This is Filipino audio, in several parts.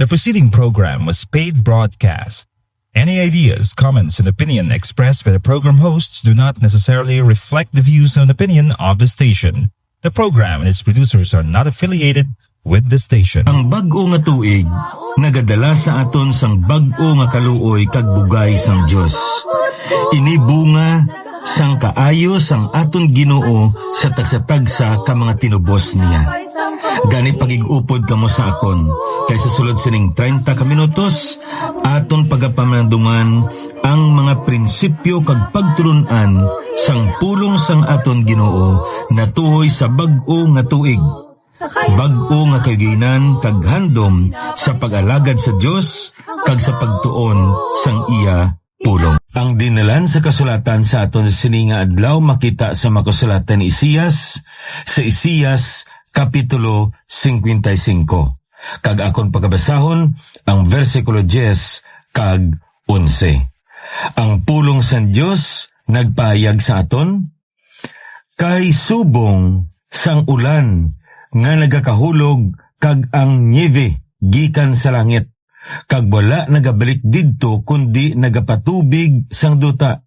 The preceding program was paid broadcast. Any ideas, comments, and opinion expressed by the program hosts do not necessarily reflect the views and opinion of the station. The program and its producers are not affiliated with the station. Ang bag-o nga tuig, nagadala sa aton sang bag-o nga kaluoy kag bugay sang Dios. Ini bunga sang kaayo sang aton Ginoo sa tagsa-tagsa ka mga tinubos niya. Gani pagig-upod kamo sa akon, kay sa sulod sining 30 ka minutos, aton pagapamanandungan ang mga prinsipyo kag pagtulunan sang pulong sang aton Ginoo natuhoy sa bag-o nga tuig. Bag-o nga kaginan kag handom sa pag-alagad sa Dios kag sa pagtuon sang iya pulong. Ang dinalan sa kasulatan sa aton sininga adlaw makita sa makasulatan ni Isaias sa Isaias Kapitulo 55. Kag akon pagabasahon ang versikulo 10 kag 11. Ang pulong sa Dios nagpahayag sa aton, kay subong sang ulan nga nagakahulog kag ang nieve gikan sa langit, kag wala nagabalik didto kundi nagapatubig sang duta,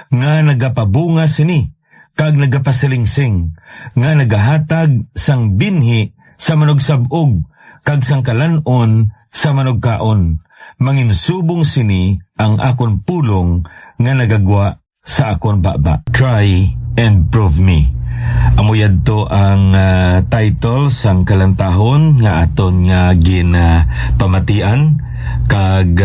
nga nagapabunga sini, kag nagapasilingsing, nga nagahatag sang binhi sa manugsabog, kag sang kalanon sa manugkaon. Manginsubong sini ang akon pulong nga nagagwa sa akon baba. Try and prove me. Amuyad to ang title sang kalantahon nga aton nga pamatian, kag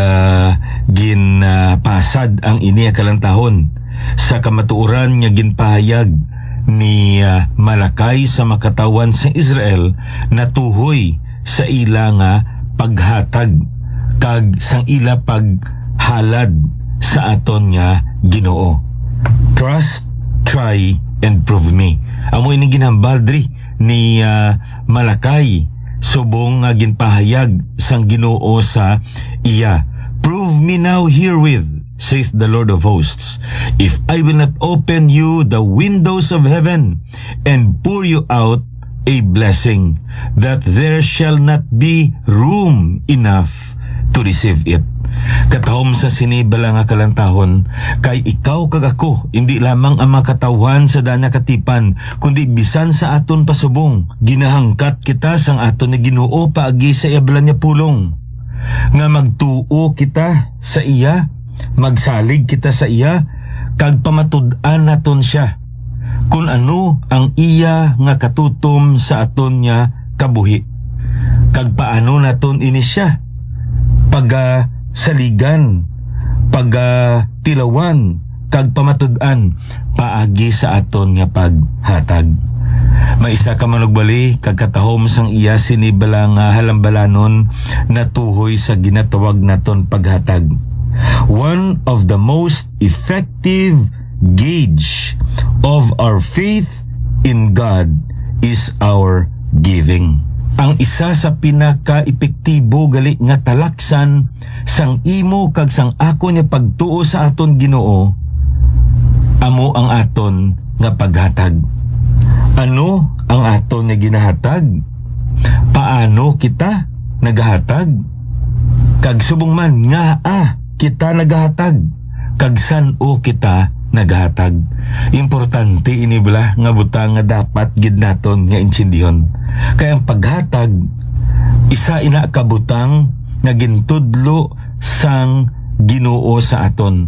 pasad ang iniya kalantahon sa kamatuoran nga ginpahayag ni Malakay sa makatawan sa Israel na tuhoy sa ila nga paghatag kag sang ila paghalad sa aton nga Ginoo. Trust, try, and prove me. Amo ini ginhambaldri ni Malakay subong nga ginpahayag sang Ginoo sa iya. Prove me now herewith, saith the Lord of hosts, if I will not open you the windows of heaven and pour you out a blessing, that there shall not be room enough to receive it. Katahom sa sinibala nga kalantahon, kay ikaw kag ako, hindi lamang ang makatawan sa dana katipan, kundi bisan sa aton pasubong. Ginahangkat kita sang aton ni Ginoo paagi sa iablan niya pulong. Nga magtuo kita sa iya, magsalig kita sa iya, kag pamatud-an naton siya kung ano ang iya nga katutom sa aton niya kabuhi, kag paano naton ini siya saligan, tilawan, kag pamatud-an paagi sa aton nga paghatag. Maisa ka manugbali kag katahom sang iya sinibala nga halambalanon na tuhoy sa ginatawag naton paghatag. One of the most effective gauge of our faith in God is our giving. Ang isa sa pinaka-epektibo gali nga talaksan sang imo kag sang ako niya pagtuo sa aton Ginoo, amo ang aton nga paghatag. Ano ang aton nga ginahatag? Paano kita nagahatag? Kag subong man nga kita nagahatag, kag san-o kita nagahatag. Importante ini bala nga butang nga dapat gid naton nga insindihon. Kaya ang paghatag isa ina ka butang nga gintudlo sang Ginoo sa aton.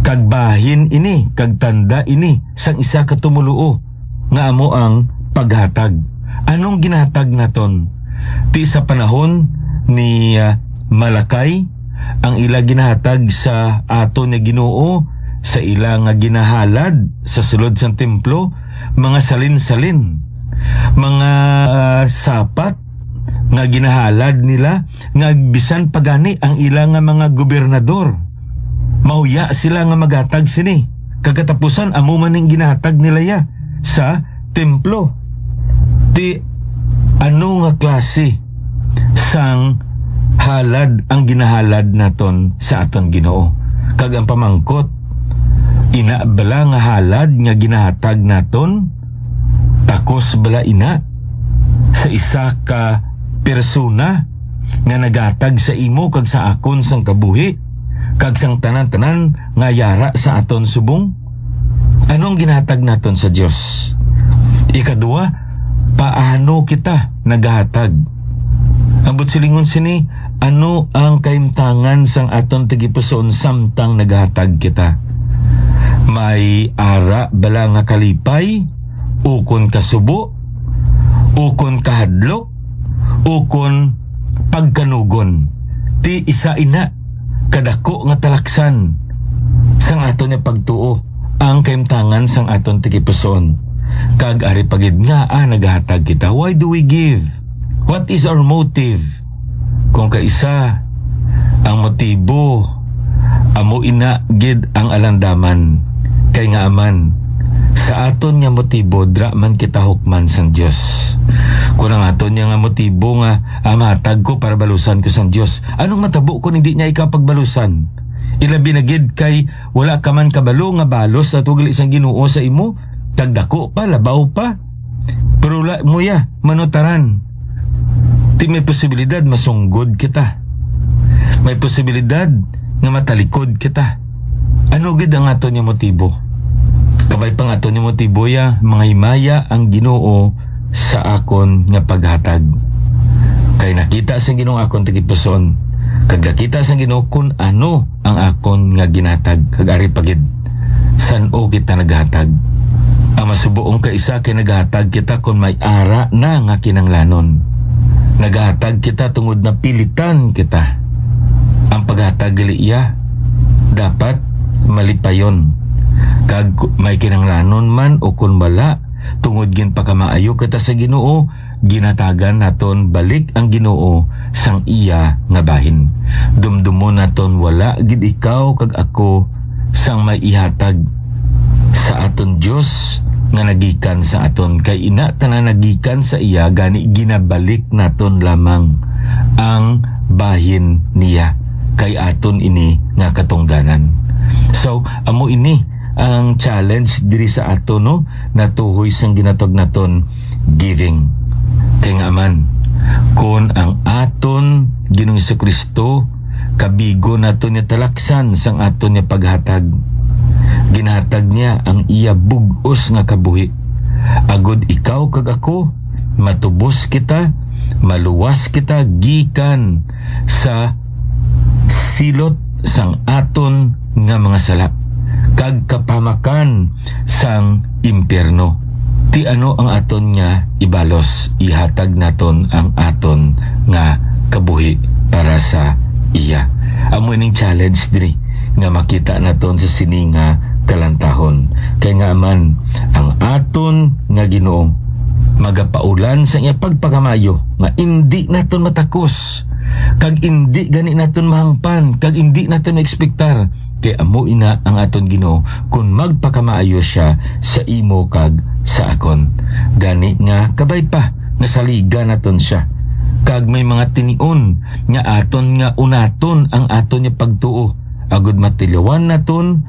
Kag bahin ini, kag tanda ini sang isa ka tumuluo nga amo ang paghatag. Anong ginahatag naton? Ti sa panahon ni Malakay, ang ila ginahatag sa aton nga Ginoo, sa ila nga ginahalad sa sulod sang templo, mga salin-salin, mga sapat nga ginahalad nila, nga bisan pagani ang ila nga mga gobernador. Mahuya sila nga maghatag sini. Kagatapusan amo man ning ginahatag nila ya sa templo. Ti ano nga klase sang halad ang ginahalad naton sa aton Ginoo? Kag ang pamangkot, ina bala nga halad nga ginahatag naton, takos bala ina sa isa ka persona nga nagatag sa imo kag sa akon sang kabuhi kag sang tanan-tanan nga yara sa aton subong? Anong ginhatag naton sa Dios? Ikaduha, paano kita naghatag? Ambot silingon sini, ano ang kaimtangan sang aton tigipuson samtang naghatag kita? May ara bala nga kalipay, ukon kasubo, ukon kahadlok, ukon pagkanugon. Ti isa ina kadako nga talaksan sang aton nga pagtuo ang kaimtangan sang aton tigipuson. Kag ari pagid nga naghatag kita. Why do we give? What is our motive? Kung kaisa ang motibo amo ina gid ang alandaman kay nga aman sa aton nga motibo dra man kita hukman sang Dios. Kung ang aton nga motibo nga matag ko para balusan ko sang Dios, anong matabo kung hindi niya ikaw pagbalusan? Ilabi na gid kay wala ka man kabalo nga balos sa tugli sang Ginoo sa imo, tagdako pa, labaw pa. Pero wala mo ya manutaran. Ti may posibilidad masunggod kita. May posibilidad nga matalikod kita. Ano gid ang aton nga motibo? Kabay pang aton nga motibo ya, mga himaya ang Ginoo sa akon nga paghatag. Kay nakita sa Ginoo akon tigipuson, kag nakita sa Ginoo kun ano ang akon nga ginatag, kag ari pagid san-o kita naghatag. Ang masubuong kaisa kay naghatag kita kun may ara na nga kinanglanon. Naghatag kita tungod na pilitan kita. Ang paghatag dili iya dapat malipayon. Kag may kinanglanon man o kun wala, tungod gin pagkamaayo kita sa Ginoo, ginatagan naton balik ang Ginoo sang iya nga bahin. Dumdumon naton wala gid ikaw kag ako sang may ihatag sa aton Dios nga nagikan sa aton, kay ina tanan nagikan sa iya gani ginabalik naton lamang ang bahin niya kay aton ini nga katungdanan. So amo ini ang challenge diri sa aton, no, natuhoy sang ginatog naton giving. Kay nga man kun ang aton Ginoong Jesucristo kabigo naton niya talaksan sang aton niya paghatag, ginhatag niya ang iya bug-os nga kabuhi. Agod ikaw kag ako matubos kita, maluwas kita gikan sa silot sang aton nga mga sala kag kapamakan sang impyerno. Ti ano ang aton nga ibalos, ihatag naton ang aton nga kabuhi para sa iya. Amo ning challenge diri nga makita naton sa sininga kalantahon. Kay nga man ang aton nga Ginoo magapaulan sa iya pagpagamayo nga indi naton matakos, kag indi gani naton mahangpan, kag indi naton maekspektar. Kay amo ina ang aton Ginoo kung magpakamaayo siya sa imo kag sa akon. Gani nga kabay pa nasaliga naton siya, kag may mga tinion nga aton nga unaton ang aton nga pagtuo, agud matilawan naton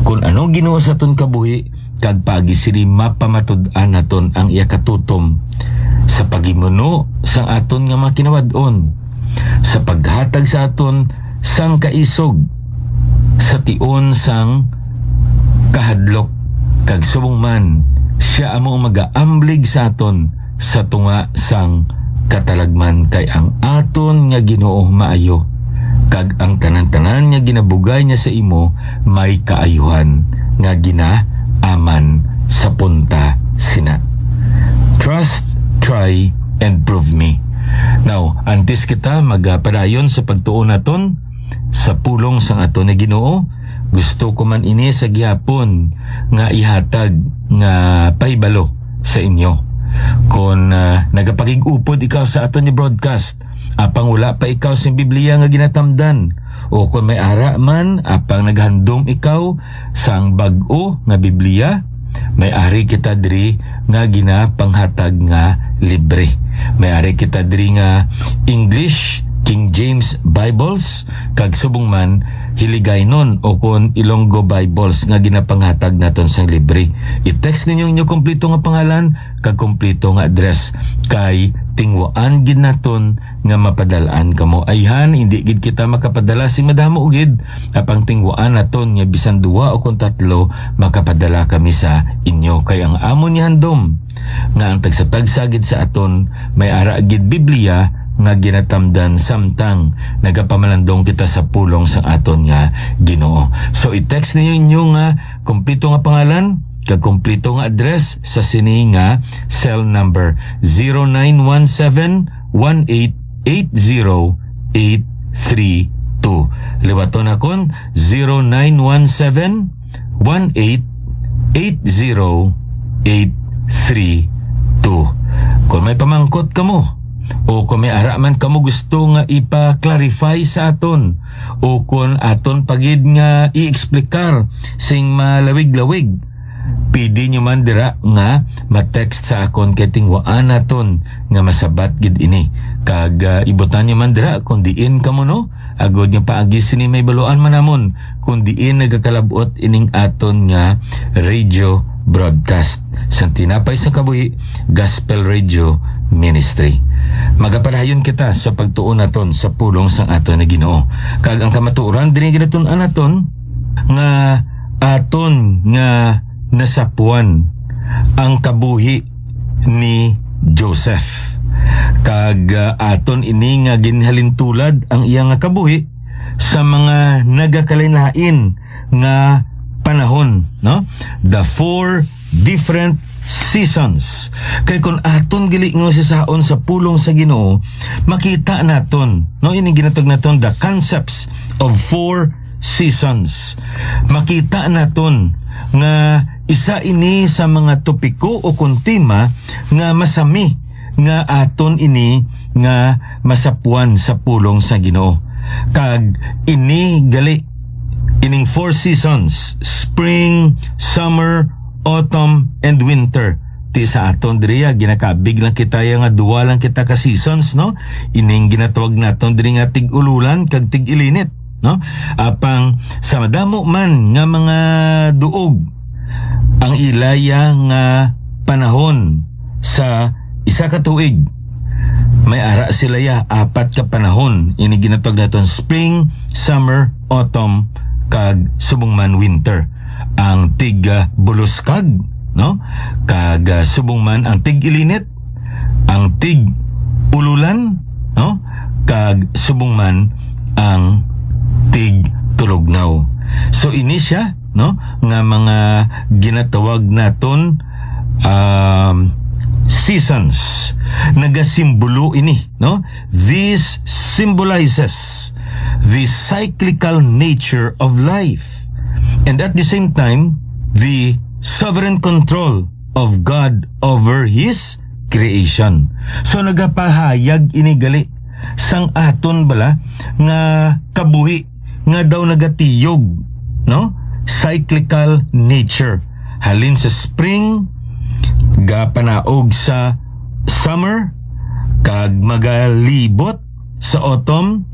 kung ano Ginoo sa aton kabuhi, kag pagisiri mapamatud-an naton ang iya katutom sa pagimuno sang aton nga makinawad-on, sa paghatag sa aton sang kaisog, sa tion sang kahadlok, kag subong man siya amo magaamblig sa aton sa tunga sang katalagman. Kay ang aton nga Ginoo maayo, kag ang tanan-tanan nga ginabugay niya sa imo may kaayuhan nga ginaaman sa punta sina. Trust, try, and prove me. Now, antes kita magapadayon sa pagtuo naton sa pulong sang aton nga Ginoo, gusto ko man ini sa gihapon nga ihatag nga pahibalo sa inyo. Kung nagapakig-upod ikaw sa aton nga broadcast, apang wala pa ikaw sa Biblia nga ginatamdan, o kung may ara man apang naghandom ikaw sang bag-o nga Biblia, may ari kita diri nga ginapanghatag nga libre. May ari kita diri nga English King James Bibles, kag subong man Hiligaynon o kon Ilonggo Bibles nga ginapanghatag naton sa libre. I-text ninyo inyo kompleto nga pangalan kag kompleto nga address kay tingwaan gid naton nga mapadalaan kamo. Ayhan hindi gid kita makapadala si madamo gid apang tingwaan naton nga bisan 2 o kon 3 makapadala kami sa inyo kay ang amon ni handom nga ang tagsatagsa gid sa aton may ara gid Biblia nga ginatamdan samtang nagapamalandong kita sa pulong sa aton nga Ginoo. So i-text ninyo inyo nga kompleto nga pangalan kag kompleto nga address sa sini nga cell number 0917-1880-832. Liwaton akon 0917-1880-832. Kung may pamangkot kamo o kung may araman kamo gusto nga ipa-clarify sa aton o kung aton pagid nga i-explikar sing malawig-lawig, pwede nyo man dira nga ma-text sa akon kay tingwaan naton nga masabat gid ini kag ibutan nyo man dira kung diin kamo no agod nga paagi sini may baluan man namon kung diin nagakalabot ining aton nga radio broadcast sa tinapay sa kabuhi Gospel Radio Ministry. Magapadayon kita sa pagtuon naton sa pulong sang aton na Ginoo. Kag ang kamatuoran dinhi ginatun-an naton nga aton nga nasapuan ang kabuhi ni Joseph. Kag aton ini nga ginhalintulad ang iya nga kabuhi sa mga nagakalain-lain nga panahon, no? The 4 different seasons. Kay kung aton gili nga sisaon sa pulong sa Ginoo, makita naton, no, ini ginatog naton the concepts of 4 seasons. Makita naton nga isa ini sa mga topiko o kontima nga masami nga aton ini nga masapuan sa pulong sa Ginoo. Kag ini gali ining 4 seasons, spring, summer, autumn, and winter. Ti sa aton diriya ginakabig lang kita nga duwa lang kita ka seasons, no? Ining ginatawag naton diri nga tig-ululan kag tig-ilinit, no? Apang sa madamo man nga mga duog ang ilaya nga panahon sa isa ka tuig, may ara sila 4 ka panahon. Ini ginatawag naton spring, summer, autumn, kag subong man winter. Ang tig-buluskag, no? Kag subong man ang tig-ilinit, ang tig-ululan, no? Kag subong man ang tig-tulognaw. So ini siya, no, nga mga ginatawag naton seasons. Nagasimbolo ini, no? This symbolizes the cyclical nature of life and at the same time the sovereign control of God over His creation. So nagapahayag ini gali sang aton bala nga kabuhi nga daw nagatiyog, no? Cyclical nature. Halin sa spring, gapanaog sa summer, kag magalibot sa autumn,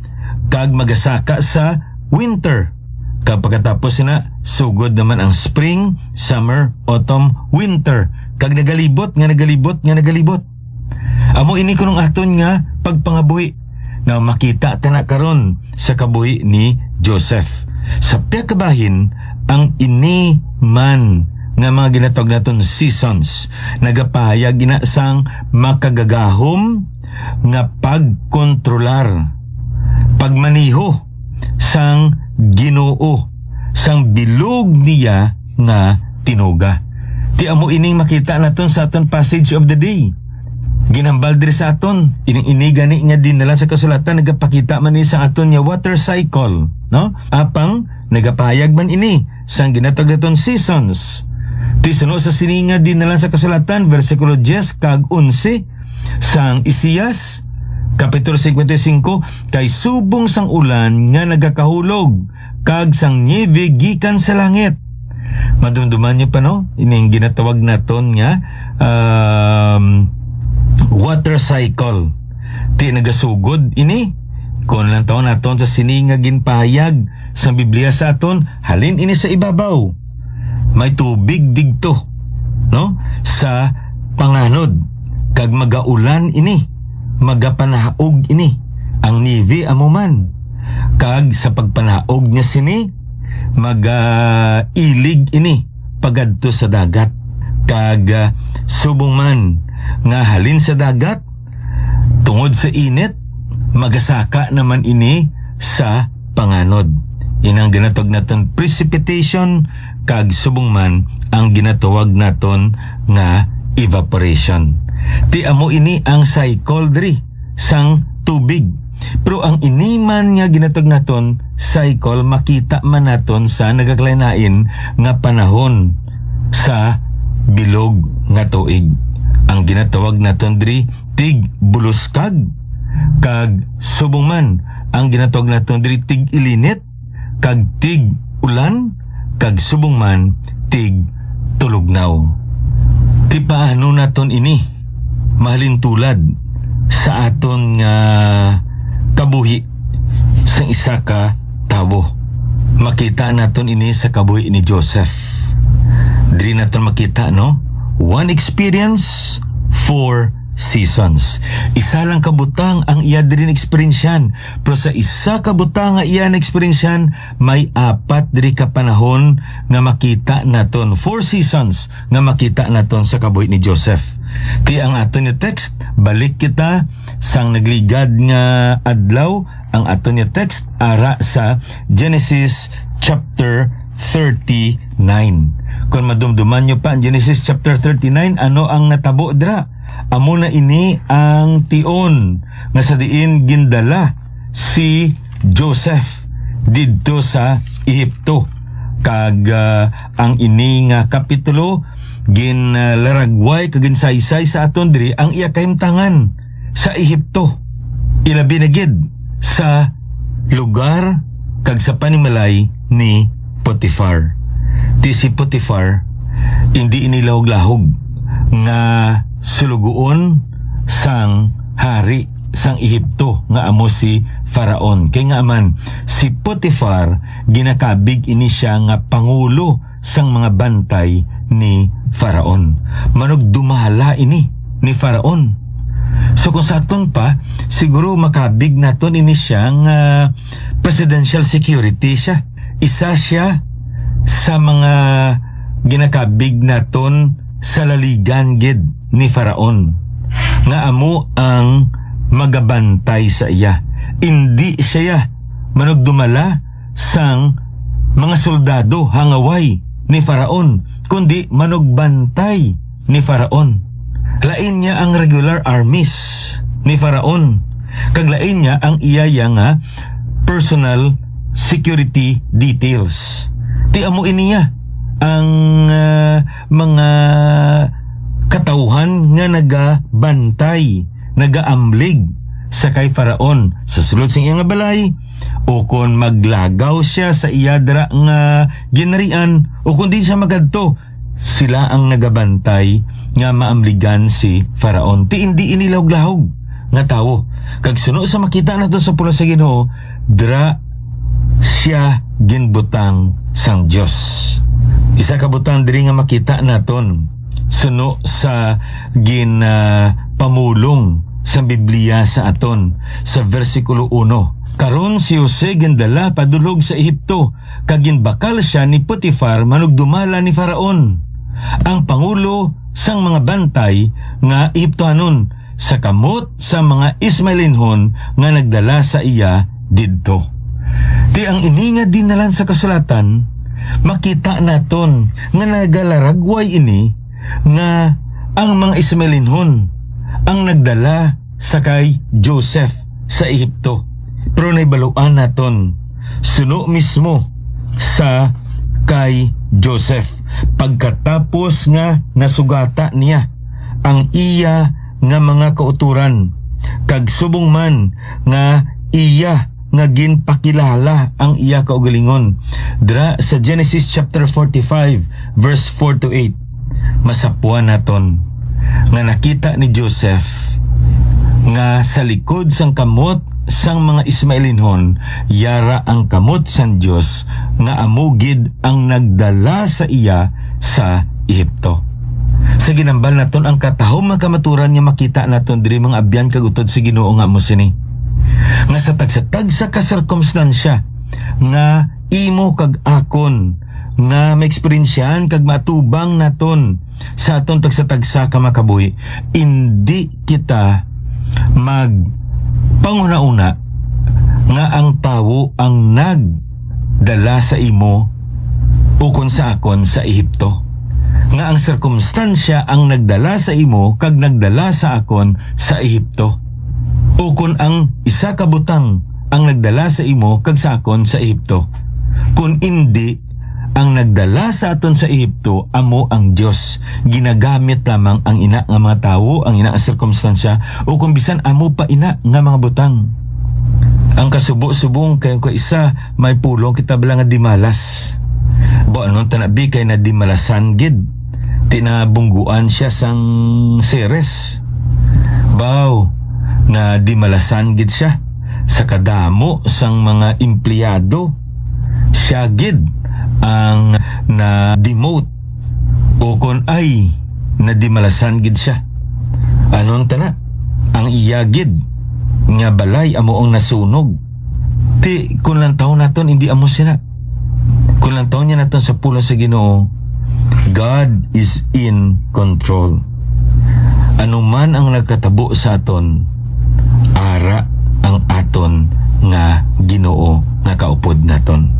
kag magasaka sa winter. Kag pagkatapos na, sugod naman ang spring, summer, autumn, winter. Kag nagalibot. Amo ini kunong aton nga pagpangabuhi na makita tana karon sa kabuhi ni Joseph. Sa piyakabahin, ang ini man nga mga ginatawag naton seasons nagapahayag gina sang makagagahom nga pagkontrolar, pagmaniho sang Ginoo, sang bilog niya nga tinuga. Ti amo ining makita naton sa aton passage of the day. Ginambal diri sa aton, ini gani nga dinala sa kasulatan nagapakita man ni sa aton nga water cycle, no? Apang nagapahayag man ini sang ginatawag naton seasons. Ti suno sa sininga dinala sa kasulatan versikulo 10 kag 11 sang Isaias Kapitulo 55, kay subong sang ulan nga nagakahulog, kag sang niebe gikan sa langit. Madumduman niyo pa, no? Ining ginatawag naton nga water cycle. Ti nagasugod ini. Kung lang taon naton sa sininga ginpahayag sa Biblia sa aton, halin ini sa ibabaw. May tubig digto, no? Sa panganod, kag magaulan ini, magapanahaog ini, ang nivi amuman. Kag sa pagpanahaog niya sini, mag-ilig ini, pagadto sa dagat. Kag subong man, nga halin sa dagat, tungod sa init, magasaka naman ini sa panganod. Inang ginatawag naton precipitation, kag subong man ang ginatawag naton nga evaporation. Ti amo ini ang cycle diri sang tubig. Pero ang iniman nga ginatawag naton cycle, makita man naton sa nagakalain nga panahon sa bilog nga tuig. Ang ginatawag naton diri tig buluskag, kag subong man ang ginatawag naton diri tig ilinit, kag tig ulan, kag subong man tig tulugnaw. Ti paano naton ini mahalin tulad sa aton nga kabuhi sa isa ka tawo? Makita naton ini sa kabuhi ni Joseph. Diri naton makita, no? One experience, 4 seasons. Isa lang kabutang ang iya diri na-experiensyan. Pero sa isa kabutang nga iya na-experiensyan, may 4 diri ka panahon nga makita naton. 4 seasons nga makita naton sa kabuhi ni Joseph. Ti ang aton nga text, balik kita sang nagligad nga adlaw. Ang aton nga text ara sa Genesis chapter 39. Kung madumduman nyo pa ang Genesis chapter 39, ano ang natabo dira? Amo na ini ang tion nga sa diin gindala si Joseph didto sa Ehipto. Kag ang ini nga kapitulo ginlaragway kag ginsaysay sa aton diri ang iya kahimtangan sa Ehipto. Ilabi na gid sa lugar kag sa panimalay ni Potifar. Di si Potifar hindi inilahog-lahog nga sulugoon sang hari sang Ehipto nga amo si Faraon. Kay nga man si Potifar ginakabig ini siya nga pangulo sang mga bantay ni Faraon. Manog dumala ini ni Faraon. So kung sa aton pa, siguro makabig naton ini siya nga presidential security siya. Isa siya sa mga ginakabig naton sa laligan gid ni Faraon nga amo ang magabantay sa iya. Hindi siya manugdumala sang mga soldado hangaway ni Faraon, kundi manugbantay ni Faraon. Lain niya ang regular armies ni Faraon, kag lain niya ang iyaya nga personal security details. Ti amo iniya ang mga katauhan nga nagabantay, nagaamlig sa kay Faraon sa sulod sing iyang balay, o kon maglagaw siya sa iyadra nga ginarian, o kun di siya magadto, sila ang nagabantay nga maamligan si Faraon. Ti hindi inilahog-lahog nga tawo. Kag suno sa makita nato sa pula sa Ginoo, dra siya ginbutang sang Dios. Isa ka butang diri nga makita naton suno sa pamulong sa Biblia sa aton sa versikulo 1. Karon si Jose gindala padulog sa Ehipto, kag ginbakal siya ni Potifar manugdumala ni Faraon, ang pangulo sang mga bantay nga Ehiptohanon, sa kamot sa mga Ismailinhon nga nagdala sa iya didto. Ti ang ini nga dinalan sa kasulatan, makita naton nga nagalaragway ini nga ang mga Ismailinhon ang nagdala sa kay Joseph sa Ehipto. Pero naibaluan naton suno mismo sa kay Joseph pagkatapos nga nasugata niya ang iya nga mga kauturan, kag subong man nga iya nga ginpakilala ang iya kaugalingon. Dra sa Genesis chapter 45 verse 4 to 8, masapuan naton nga nakita ni Joseph nga sa likod sang kamot sang mga Ismailinhon, yara ang kamot sang Dios nga amugid ang nagdala sa iya sa Ehipto. Sa ginambal naton ang katahom makamaturan nga makita naton diri mga abyan kagutod sa Ginoo nga mo sini. Nga sa tagsatag sa kasirkumstansya nga imo kag akon nga maeksperiensyahan kag matubang naton sa aton tagsatagsa ka makabuhi, hindi kita panguna-una nga ang tawo ang nagdala sa imo ukon sa akon sa Ehipto. Nga ang sirkumstansya ang nagdala sa imo kag nagdala sa akon sa Ehipto. Ukon ang isa ka butang ang nagdala sa imo kag sa akon sa Ehipto. Kung hindi, ang nagdala sa aton sa Ehipto amo ang Dios. Ginagamit lamang ang ina nga mga tawo, ang ina nga sirkumstansya, o kung bisan amo pa ina nga mga butang. Ang kasubo-subong kayo ko isa may pulong kita bala nga di malas. Bo anon tanabi kay na di malasan gid. Tinabungguan siya sang seres. Baw na di malasan gid siya sa kadamo sang mga empleyado. Siya gid ang na-demote o kon ay nadimalasan gid siya. Anon tana ang iyagid nga balay amo ang nasunog. Ti kun lang taon naton hindi amo sina. Kun lang taon niya naton sa pulo sa Ginoo, God is in control. Ano man ang nagkatabo sa aton, ara ang aton nga Ginoo nga kaupod naton.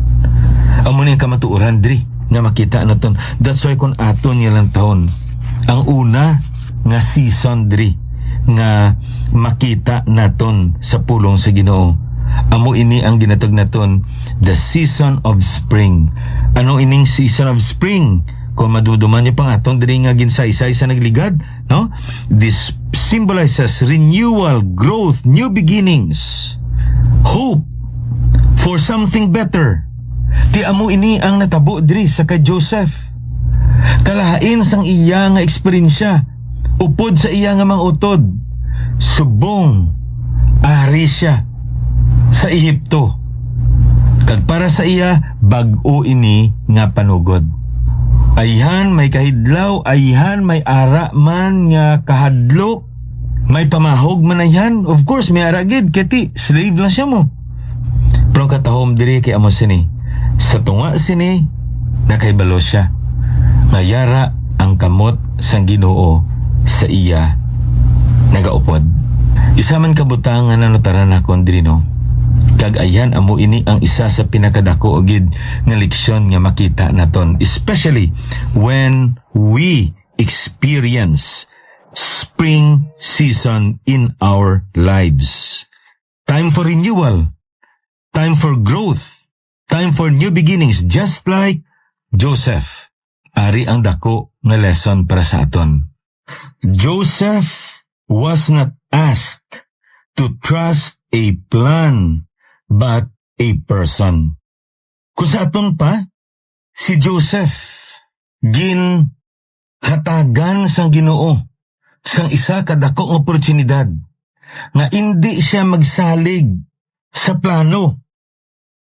Amo ni kamatuoran diri nga makita naton. That's why kun aton nilang taon, ang una nga season diri nga makita naton sa pulong sa Ginoo, amo ini ang ginatag naton the season of spring. Ano ining season of spring? Kung maduduman niyo pang aton diri nga ginsaysay sa nagligad, no? This symbolizes renewal, growth, new beginnings, hope for something better. Ti amo ini ang natabo diri sa kay Joseph. Kalahain sang iya nga eksperyensya, upod sa iya nga mga utod, subong ari siya sa Ehipto. Kag para sa iya bag-o ini nga panugod. Ayhan may kahidlaw, ayhan may ara man nga kahadlok, may pamahog man ayhan. Of course may ara gid kati slave lang siya mo. Pero katahom diri kay amo sini. Sa tunga sini nakaibalo siya. Mayara ang kamot sang Ginoo sa iya nagaupod. Isa man kabutang nga nanutaran akon diri no. Kag ayan amo ini ang isa sa pinakadako gid nga leksyon nga makita naton, especially when we experience spring season in our lives. Time for renewal, time for growth, time for new beginnings, just like Joseph. Ari ang dako nga lesson para sa aton. Joseph was not asked to trust a plan but a person. Kung sa aton pa, si Joseph ginhatagan sang Ginoo sang isa kadako nga oportunidad nga hindi siya magsalig sa plano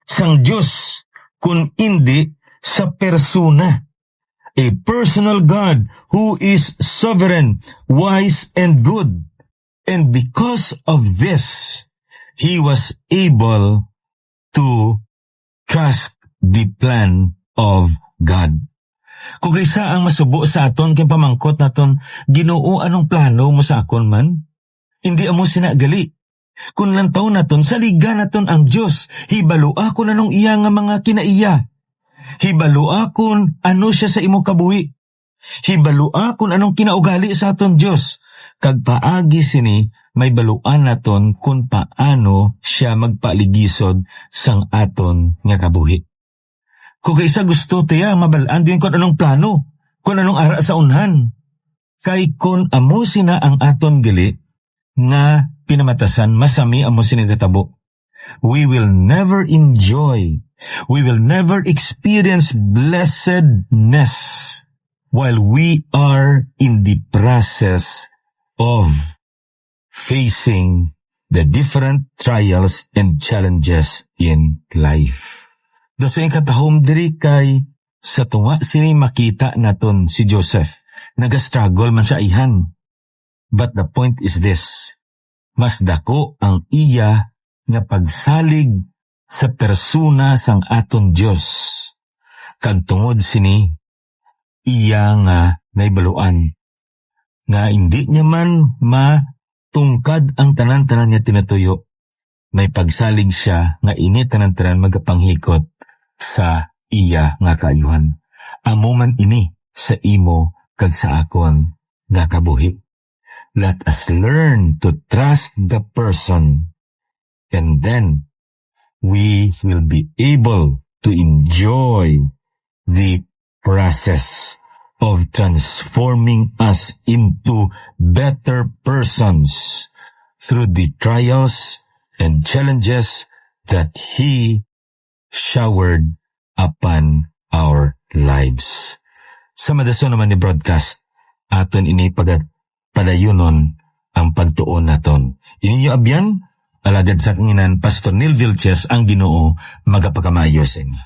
sang Dios kun hindi sa persona. A personal God who is sovereign, wise, and good. And because of this, he was able to trust the plan of God. Kung isa ang masubo sa aton kay pamangkot naton, Ginoo anong plano mo sa akon man? Hindi amo sinagali. Kung lantaw naton saliga naton ang Dios, hibalua kun anong iya nga mga kinaiya. Hibalua kun ano siya sa imo kabuhi. Hibalua kun anong kinaugali sa aton Dios. Kag paagi sini may baluan naton kung paano siya magpaaligisod sang aton nga kabuhi. Kung isa gusto tiya mabalaan din kung anong plano, kung anong ara sa unhan. Kay kung amo sina ang aton gali nga pinamatasan, masami amo sinigatabo. We will never enjoy, we will never experience blessedness while we are in the process of facing the different trials and challenges in life. Daso yung katahom diri kay sa tunga sini makita naton si Joseph. Nag-struggle man sa ihan. But the point is this, mas dako ang iya nga pagsalig sa persona sang aton Dios. Kag tungod sini, iya nga naibaluan nga hindi niya man matungkad ang tanan-tanan niya tinatuyo. May pagsalig siya nga ini tanan-tanan magapanghikot sa iya nga kaayuhan. Amo man ini sa imo kag sa akon nga kabuhi. Let us learn to trust the person, and then we will be able to enjoy the process of transforming us into better persons through the trials and challenges that He showered upon our lives. Sa madason naman ni broadcast, aton ini padayunon ang pagtuon naton. Inyo abyan, alagad sa kanginan, Pastor Neil Vilches, ang Ginoo, magapakamayo sa inyo.